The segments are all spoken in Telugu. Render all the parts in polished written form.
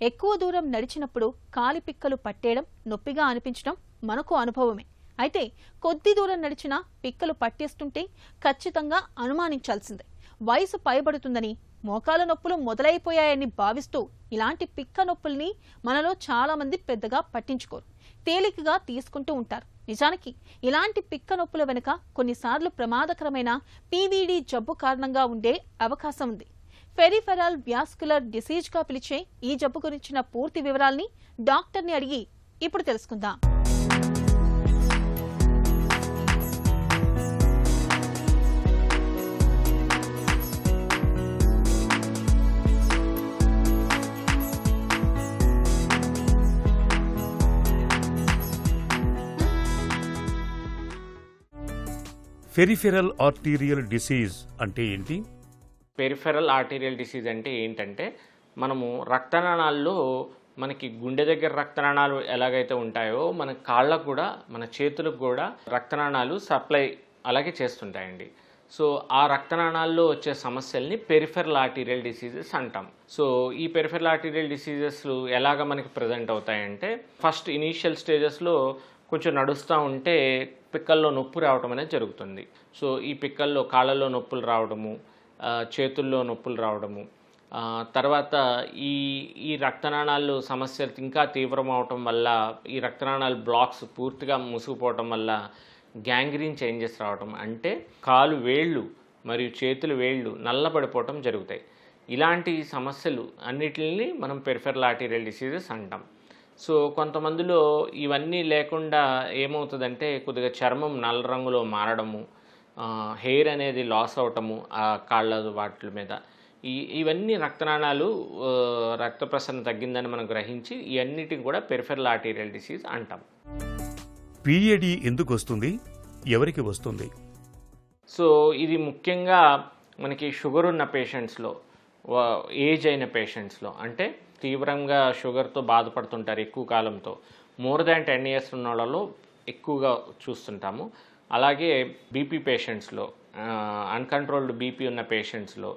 ఎక్కువ దూరం నడిచినప్పుడు కాలి పిక్కలు పట్టేయడం, నొప్పిగా అనిపించడం మనకు అనుభవమే. అయితే కొద్ది దూరం నడిచినా పిక్కలు పట్టేస్తుంటే ఖచ్చితంగా అనుమానించాల్సిందే. వయసు పైబడుతుందని, మోకాల నొప్పులు మొదలైపోయాయని భావిస్తూ ఇలాంటి పిక్క నొప్పుల్ని మనలో చాలా మంది పెద్దగా పట్టించుకోరు, తేలికగా తీసుకుంటూ ఉంటారు. నిజానికి ఇలాంటి పిక్క నొప్పుల వెనుక కొన్నిసార్లు ప్రమాదకరమైన పీవీడీ జబ్బు కారణంగా ఉండే అవకాశం ఉంది. పెరిఫెరల్ వ్యాస్కులర్ డిసీజ్ గా పిలిచే ఈ జబ్బు గురించిన పూర్తి వివరాల్ని డాక్టర్ని అడిగి ఇప్పుడు తెలుసుకుందాం. పెరిఫెరల్ ఆర్టీరియల్ డిసీజ్ అంటే ఏంటి? పెరిఫెరల్ ఆర్టీరియల్ డిసీజ్ అంటే ఏంటంటే, మనము రక్తనాళాల్లో మనకి గుండె దగ్గర రక్తనాళాలు ఎలాగైతే ఉంటాయో మన కాళ్ళకు కూడా, మన చేతులకు కూడా రక్తనాళాలు సప్లై అలాగే చేస్తుంటాయండి. సో ఆ రక్తనాళాల్లో వచ్చే సమస్యల్ని పెరిఫెరల్ ఆర్టీరియల్ డిసీజెస్ అంటాం. సో ఈ పెరిఫెరల్ ఆర్టీరియల్ డిసీజెస్ ఎలాగ మనకి ప్రజెంట్ అవుతాయంటే, ఫస్ట్ ఇనీషియల్ స్టేజెస్లో కొంచెం నడుస్తూ ఉంటే పిక్కల్లో నొప్పి రావడం అనేది జరుగుతుంది. సో ఈ పిక్కల్లో కాళ్ళలో నొప్పులు రావడము, చేతుల్లో నొప్పులు రావడము, తర్వాత ఈ రక్తనాళాలు సమస్యలు ఇంకా తీవ్రం అవటం వల్ల, ఈ రక్తనాళాలు బ్లాక్స్ పూర్తిగా మూసుకుపోవటం వల్ల గ్యాంగ్రీన్ చేంజెస్ రావటం, అంటే కాలు వేళ్ళు మరియు చేతులు వేళ్ళు నల్లబడిపోవటం జరుగుతాయి. ఇలాంటి సమస్యలు అన్నిటిని మనం పెరిఫెరల్ ఆర్టీరియల్ డిసీజెస్ అంటాం. సో కొంతమందిలో ఇవన్నీ లేకుండా ఏమవుతుందంటే, కొద్దిగా చర్మం నల్ల రంగులో మారడము, హెయిర్ అనేది లాస్ అవటము ఆ కాళ్ళ వాటి మీద, ఇవన్నీ రక్తనాళాలు రక్త ప్రసరణ తగ్గిందని మనం గ్రహించి ఇవన్నిటిని కూడా పెరిఫెరల్ ఆర్టీరియల్ డిసీజ్ అంటాం. పీఏడీ ఎందుకు వస్తుంది, ఎవరికి వస్తుంది? సో ఇది ముఖ్యంగా మనకి షుగర్ ఉన్న పేషెంట్స్లో, ఏజ్ అయిన పేషెంట్స్లో, అంటే తీవ్రంగా షుగర్తో బాధపడుతుంటారు ఎక్కువ కాలంతో, మోర్ దాన్ 10 years ఉన్న వాళ్ళలో ఎక్కువగా చూస్తుంటాము. అలాగే బీపీ పేషెంట్స్లో, అన్కంట్రోల్డ్ బీపీ ఉన్న పేషెంట్స్లో,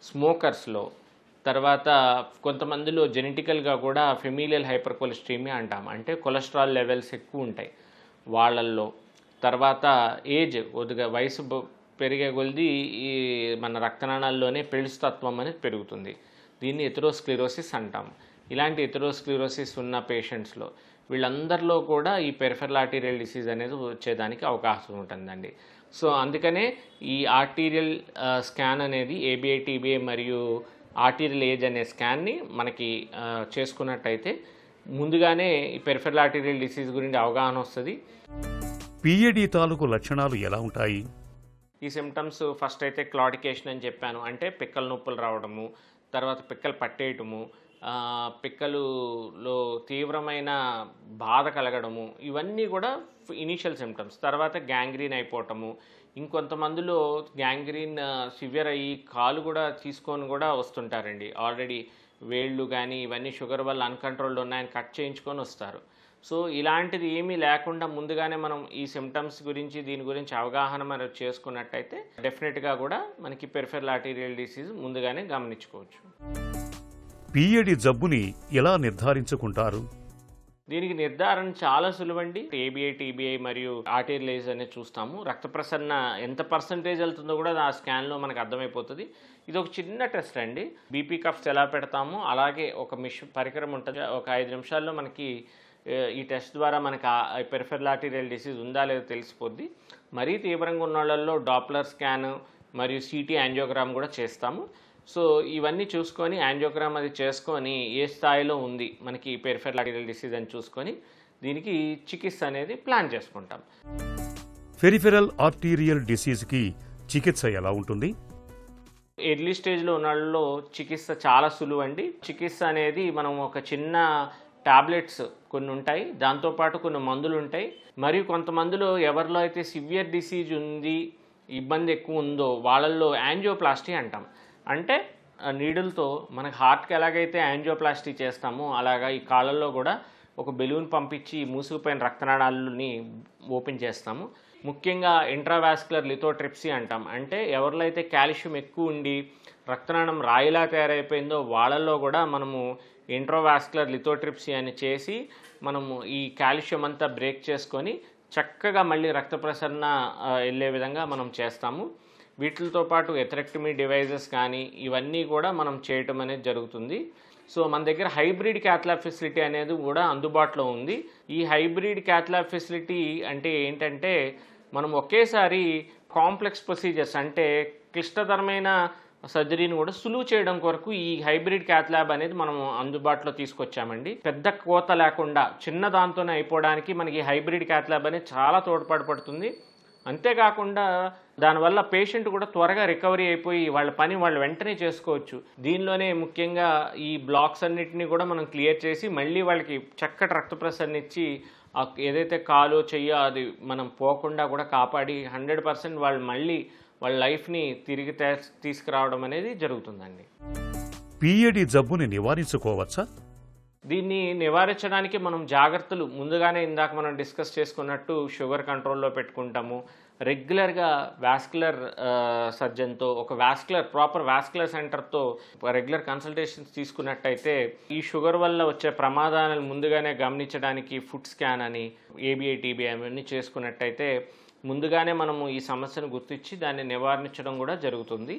స్మోకర్స్లో, తర్వాత కొంతమందిలో జెనెటికల్గా కూడా ఫెమిలియల్ హైపర్ కొలెస్ట్రీమియా అంటాం, అంటే కొలెస్ట్రాల్ లెవెల్స్ ఎక్కువ ఉంటాయి వాళ్ళల్లో. తర్వాత ఏజ్ కొద్దిగా వయసు పెరిగే కొద్దీ ఈ మన రక్తనాళాల్లోనే పెళుస్తత్వం అనేది పెరుగుతుంది. దీన్ని ఎథెరోస్క్లెరోసిస్ అంటాం. ఇలాంటి ఎథెరోస్క్లెరోసిస్ ఉన్న పేషెంట్స్లో వీళ్ళందరిలో కూడా ఈ పెరిఫెరల్ ఆర్టీరియల్ డిసీజ్ అనేది వచ్చేదానికి అవకాశం ఉంటుందండి. సో అందుకనే ఈ ఆర్టీరియల్ స్కాన్ అనేది ఏబిఐ, టీబీఐ మరియు ఆర్టీరియల్ ఏజ్ అనే స్కాన్ని మనకి చేసుకున్నట్టయితే ముందుగానే ఈ పెరిఫెరల్ ఆర్టీరియల్ డిసీజ్ గురించి అవగాహన వస్తుంది. పీఏడీ తాలూకు లక్షణాలు ఎలా ఉంటాయి? ఈ సిమ్టమ్స్ ఫస్ట్ అయితే క్లాడికేషన్ అని చెప్పాను, అంటే పిక్కల నొప్పులు రావడము, తర్వాత పిక్కలు పట్టేయటము, పిక్కలులో తీవ్రమైన బాధ కలగడము, ఇవన్నీ కూడా ఇనీషియల్ సిమ్టమ్స్. తర్వాత గ్యాంగ్రీన్ అయిపోవటము, ఇంకొంతమందిలో గ్యాంగ్రీన్ సివియర్ అయ్యి కాలు కూడా తీసుకొని కూడా వస్తుంటారండి. ఆల్రెడీ వేళ్ళు కానీ ఇవన్నీ షుగర్ వల్ల అన్కంట్రోల్డ్ ఉన్నాయని కట్ చేయించుకొని వస్తారు. సో ఇలాంటిది ఏమీ లేకుండా ముందుగానే మనం ఈ సిమ్టమ్స్ గురించి, దీని గురించి అవగాహన మనం చేసుకున్నట్టయితే డెఫినెట్గా కూడా మనకి పెరిఫెరల్ ఆర్టీరియల్ డిసీజ్ ముందుగానే గమనించుకోవచ్చు. పీఏడీ జబ్బుని ఎలా నిర్ధారించుకుంటారు? దీనికి నిర్ధారణ చాలా సులువండి. ఏబిఐ, టీబీఐ మరియు ఆర్టీరియల్ ఏజ్ అనేది చూస్తాము. రక్త ప్రసరణ ఎంత పర్సంటేజ్ వెళ్తుందో కూడా ఆ స్కాన్లో మనకు అర్థమైపోతుంది. ఇది ఒక చిన్న టెస్ట్ అండి. బీపీ కఫ్స్ ఎలా పెడతామో అలాగే ఒక పరికరం ఉంటుంది. ఒక 5 నిమిషాల్లో మనకి ఈ టెస్ట్ ద్వారా మనకు పెరిఫెరల్ ఆర్టీరియల్ డిసీజ్ ఉందా లేదో తెలిసిపోద్ది. మరీ తీవ్రంగా ఉన్న వాళ్ళల్లో డాప్లర్ స్కాన్ మరియు సిటీ యాంజియోగ్రామ్ కూడా చేస్తాము. సో ఇవన్నీ చూసుకొని యాంజియోగ్రామ్ అది చేసుకొని ఏ స్థాయిలో ఉంది మనకి పెరిఫెరల్ ఆర్టీరియల్ డిసీజ్ అని చూసుకొని దీనికి చికిత్స అనేది ప్లాన్ చేసుకుంటాం. పెరిఫెరల్ ఆర్టీరియల్ డిసీజ్కి చికిత్స ఎలా ఉంటుంది? ఎర్లీ స్టేజ్లో ఉన్న వాళ్ళలో చికిత్స చాలా సులువు అండి. చికిత్స అనేది మనం ఒక చిన్న టాబ్లెట్స్ కొన్ని ఉంటాయి, దాంతోపాటు కొన్ని మందులు ఉంటాయి. మరియు కొంతమందిలో ఎవరిలో అయితే సివియర్ డిసీజ్ ఉంది, ఇబ్బంది ఎక్కువ ఉందో వాళ్ళల్లో యాంజియోప్లాస్టీ అంటాం. అంటే నీడిల్తో మనకు హార్ట్కి ఎలాగైతే యాంజియోప్లాస్టీ చేస్తామో అలాగా ఈ కాళ్ళల్లో కూడా ఒక బెలూన్ పంపించి మూసుకుపోయిన రక్తనాళాలని ఓపెన్ చేస్తాము. ముఖ్యంగా ఇంట్రావాస్కులర్ లిథోట్రిప్సీ అంటాం, అంటే ఎవరిలో అయితే కాల్షియం ఎక్కువ ఉండి రక్తనాళం రాయిలా తయారైపోయిందో వాళ్ళల్లో కూడా మనము ఇంట్రోవాస్కులర్ లిథోట్రిప్సీ అని చేసి మనము ఈ కాల్షియం అంతా బ్రేక్ చేసుకొని చక్కగా మళ్ళీ రక్త ప్రసరణ వెళ్ళే విధంగా మనం చేస్తాము. వీటితో పాటు ఎథరెక్టమీ డివైజెస్ కానీ ఇవన్నీ కూడా మనం చేయటం అనేది జరుగుతుంది. సో మన దగ్గర హైబ్రిడ్ క్యాథ్లాబ్ ఫెసిలిటీ అనేది కూడా అందుబాటులో ఉంది. ఈ హైబ్రిడ్ క్యాథ్లాబ్ ఫెసిలిటీ అంటే ఏంటంటే మనం ఒకేసారి కాంప్లెక్స్ ప్రొసీజర్స్ అంటే క్లిష్టతరమైన సర్జరీని కూడా సులువు చేయడం కొరకు ఈ హైబ్రిడ్ క్యాథ్లాబ్ అనేది మనం అందుబాటులో తీసుకొచ్చామండి. పెద్ద కోత లేకుండా చిన్న దాంతోనే అయిపోవడానికి మనకి హైబ్రిడ్ క్యాథ్లాబ్ అనేది చాలా తోడ్పడుతుంది. అంతేకాకుండా దానివల్ల పేషెంట్ కూడా త్వరగా రికవరీ అయిపోయి వాళ్ళ పని వాళ్ళు వెంటనే చేసుకోవచ్చు. దీనిలోనే ముఖ్యంగా ఈ బ్లాక్స్ అన్నిటినీ కూడా మనం క్లియర్ చేసి మళ్ళీ వాళ్ళకి చక్కటి రక్త ప్రసరణ ఇచ్చి ఏదైతే కాలో చెయ్యో అది మనం పోకుండా కూడా కాపాడి 100% వాళ్ళు మళ్ళీ వాళ్ళ లైఫ్ని తిరిగి తీసుకురావడం అనేది జరుగుతుందండి. పిఏడి జబ్బుని నివారించుకోవచ్చా? దీన్ని నివారించడానికి మనం జాగ్రత్తలు ముందుగానే ఇందాక మనం డిస్కస్ చేసుకున్నట్టు షుగర్ కంట్రోల్లో పెట్టుకుంటాము. రెగ్యులర్గా వాస్కులర్ సర్జన్తో ఒక ప్రాపర్ వాస్కులర్ సెంటర్తో రెగ్యులర్ కన్సల్టేషన్స్ తీసుకున్నట్టయితే ఈ షుగర్ వల్ల వచ్చే ప్రమాదాలను ముందుగానే గమనించడానికి ఫుడ్ స్కాన్ అని ఏబిఐ టీబీఐ అవన్నీ చేసుకున్నట్టయితే ముందుగానే మనము ఈ సమస్యను గుర్తించి దాన్ని నివారించడం కూడా జరుగుతుంది.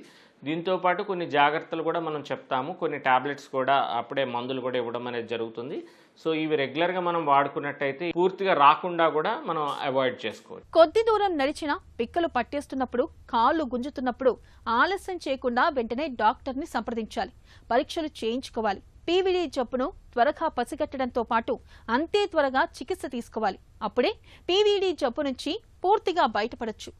దీంతోపాటు కొన్ని జాగ్రత్తలు కూడా మనం చెప్తాము. కొన్ని టాబ్లెట్స్ కూడా అప్పుడే మందులు కూడా ఇవ్వడం అనేది జరుగుతుంది. సో ఇవి రెగ్యులర్గా మనం వాడుకున్నట్టయితే పూర్తిగా రాకుండా కూడా మనం అవాయిడ్ చేసుకోవచ్చు. కొద్ది దూరం నడిచినా పిక్కలు పట్టేస్తున్నప్పుడు, కాళ్ళు గుంజుతున్నప్పుడు ఆలస్యం చేయకుండా వెంటనే డాక్టర్ని సంప్రదించాలి. పరీక్షలు చేయించుకోవాలి. పీవీడీ జబ్బును త్వరగా పసిగట్టడంతో పాటు అంతే త్వరగా చికిత్స తీసుకోవాలి. అప్పుడే పీవీడీ జబ్బు నుంచి పూర్తిగా బయటపడొచ్చు.